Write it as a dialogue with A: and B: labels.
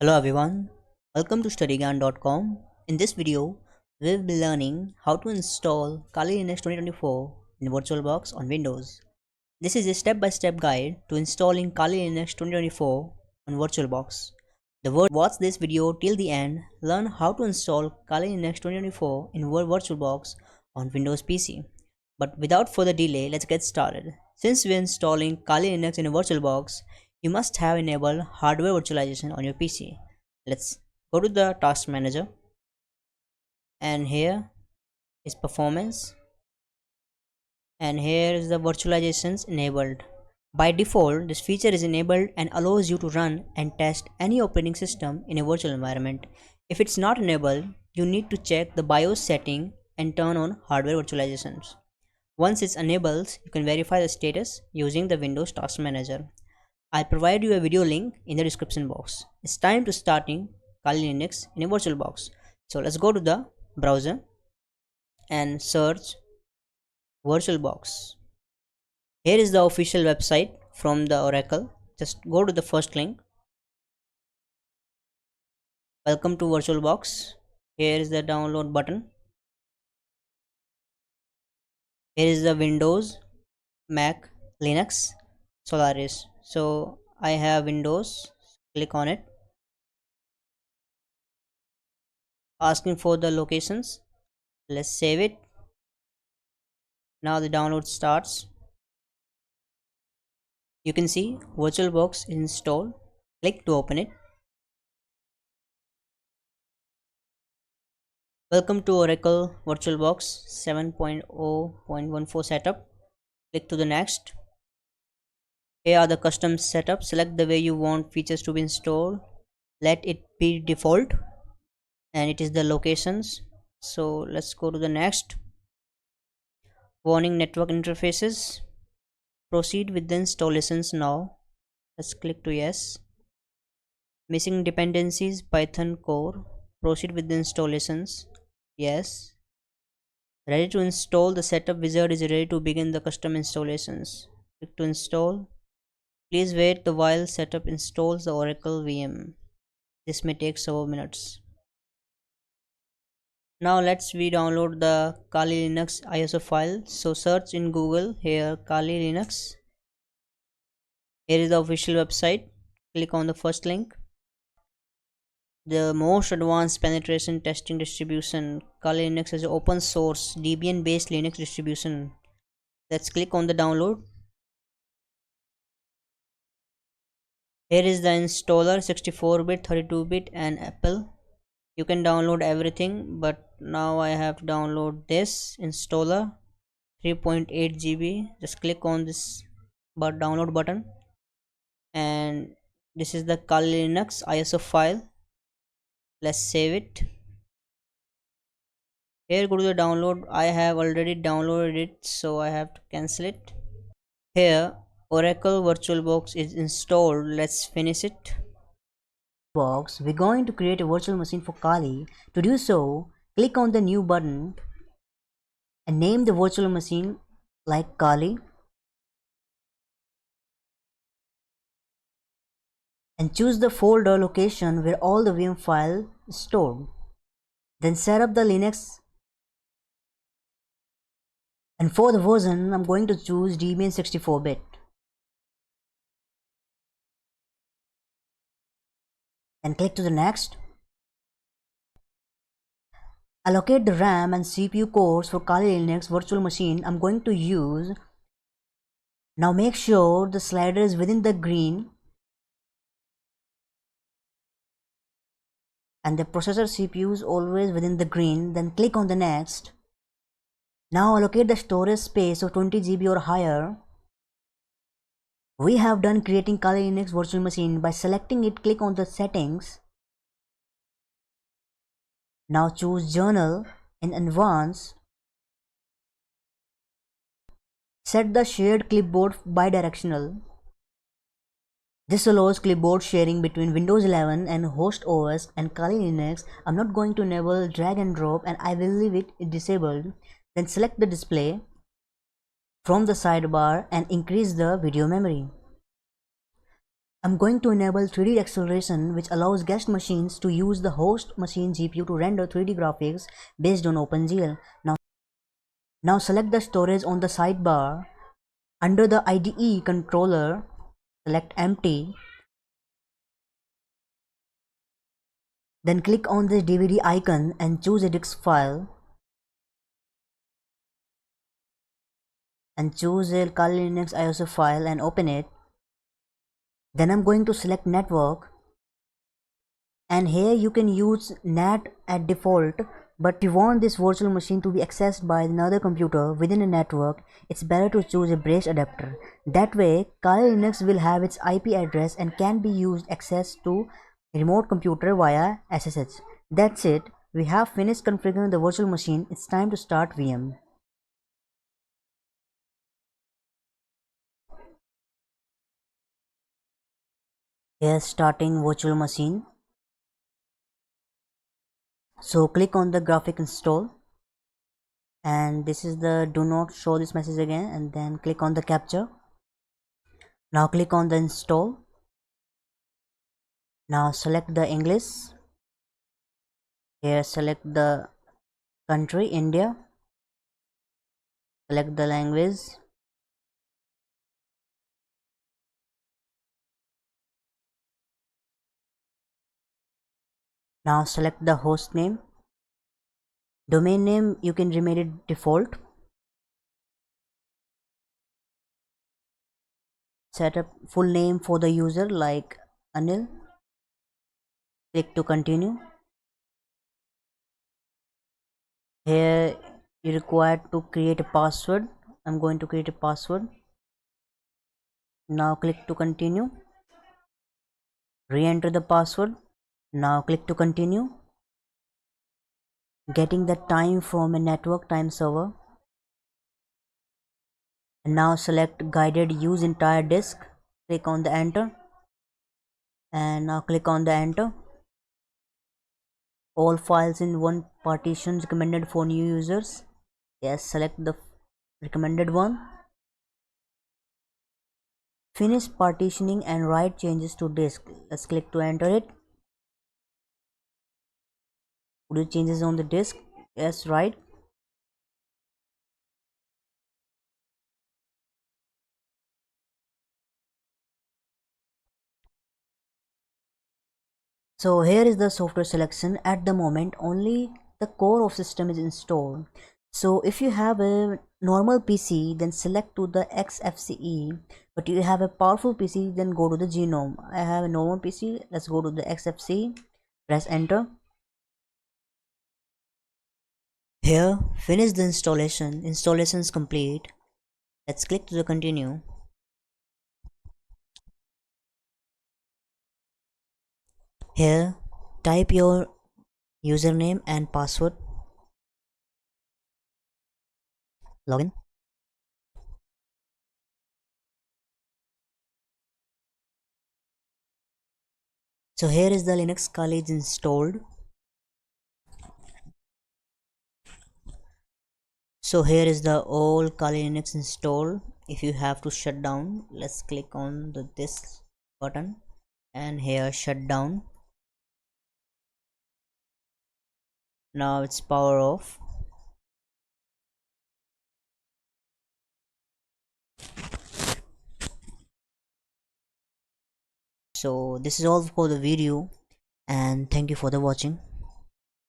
A: Hello everyone, welcome to studygan.com. In this video, we will be learning how to install Kali Linux 2024 in VirtualBox on Windows. This is a step-by-step guide to installing Kali Linux 2024 on VirtualBox. The word watch this video till the end, learn how to install Kali Linux 2024 in VirtualBox on Windows PC. But without further delay, let's get started. Since we're installing Kali Linux in a VirtualBox, you must have enabled hardware virtualization on your PC. Let's go to the task manager, and here is performance, and here is the virtualizations enabled. By default, this feature is enabled and allows you to run and test any operating system in a virtual environment. If it's not enabled, you need to check the BIOS setting and turn on hardware virtualizations. Once it's enabled, you can verify the status using the Windows Task Manager. I'll provide you a video link in the description box. It's time to starting Kali Linux in a VirtualBox. So let's go to the browser and search VirtualBox. Here is the official website from the Oracle. Just go to the first link. Welcome to VirtualBox. Here is the download button. Here is the Windows, Mac, Linux, Solaris. So I have Windows. Click on it. Asking for the locations. Let's save it. Now the download starts. You can see VirtualBox is installed. Click to open it. Welcome to Oracle VirtualBox 7.0.14 setup. Click to the next. Here are the custom setup. Select the way you want features to be installed. Let it be default, and it is the locations. So let's go to the next. Warning network interfaces. Proceed with the installations now. Let's click to yes. Missing dependencies Python core. Proceed with the installations. Yes. Ready to install. The setup wizard is ready to begin the custom installations. Click to install. Please wait while setup installs the Oracle VM. This may take several minutes. Now let's download the Kali Linux ISO file. So search in Google here Kali Linux. Here is the official website. Click on the first link. The most advanced penetration testing distribution. Kali Linux is an open source Debian based Linux distribution. Let's click on the download. Here is the installer 64-bit, 32-bit and Apple. You can download everything, but now I have to download this installer 3.8 GB. Just click on this download button, and this is the Kali Linux ISO file. Let's save it. Here go to the download. I have already downloaded it, so I have to cancel it. Here Oracle VirtualBox is installed. Let's finish it. We're going to create a virtual machine for Kali. To do so, click on the new button and name the virtual machine like Kali, and choose the folder location where all the VM file is stored. Then set up the Linux, and for the version I'm going to choose Debian 64-bit. And click to the next. Allocate the RAM and CPU cores for Kali Linux virtual machine I'm going to use. Now make sure the slider is within the green and the processor CPU is always within the green. Then click on the next. Now allocate the storage space of 20 GB or higher. We have done creating Kali Linux virtual machine. By selecting it, click on the settings. Now choose journal in advanced. Set the shared clipboard bidirectional. This allows clipboard sharing between Windows 11 and host OS and Kali Linux. I'm not going to enable drag and drop, and I will leave it disabled. Then select the display from the sidebar and increase the video memory. I'm going to enable 3D acceleration, which allows guest machines to use the host machine GPU to render 3D graphics based on OpenGL. Now select the storage on the sidebar. Under the IDE controller, select empty. Then click on the DVD icon and choose a disk file. And choose a Kali Linux ISO file and open it. Then I'm going to select network, and here you can use NAT at default, but if you want this virtual machine to be accessed by another computer within a network, it's better to choose a bridge adapter. That way Kali Linux will have its IP address and can be used access to remote computer via SSH. That's it, we have finished configuring the virtual machine. It's time to start VM. Here's starting virtual machine. So click on the graphic install, and this is the do not show this message again, and then click on the capture. Now click on the install. Now select the English. Here select the country India. Select the language. Now select the host name. Domain name you can remain it default. Set up full name for the user like Anil. Click to continue. Here you required to create a password. I'm going to create a password. Now click to continue. Re-enter the password. Now click to continue. Getting the time from a network time server. And now select guided use entire disk. Click on the enter. And now click on the enter. All files in one partition recommended for new users. Yes, select the recommended one. Finish partitioning and write changes to disk. Let's click to enter it. Do changes on the disk. Yes, right. So here is the software selection. At the moment only the core of system is installed. So if you have a normal PC, then select to the XFCE, but you have a powerful PC, then go to the Genome. I have a normal PC, let's go to the XFCE, press enter. Here finish the installation. Installation is complete. Let's click to the continue. Here type your username and password. Login. So here is the Linux College installed. So here is the all Kali Linux installed. If you have to shut down, let's click on this button and here shut down. Now it's power off. So this is all for the video, and thank you for the watching.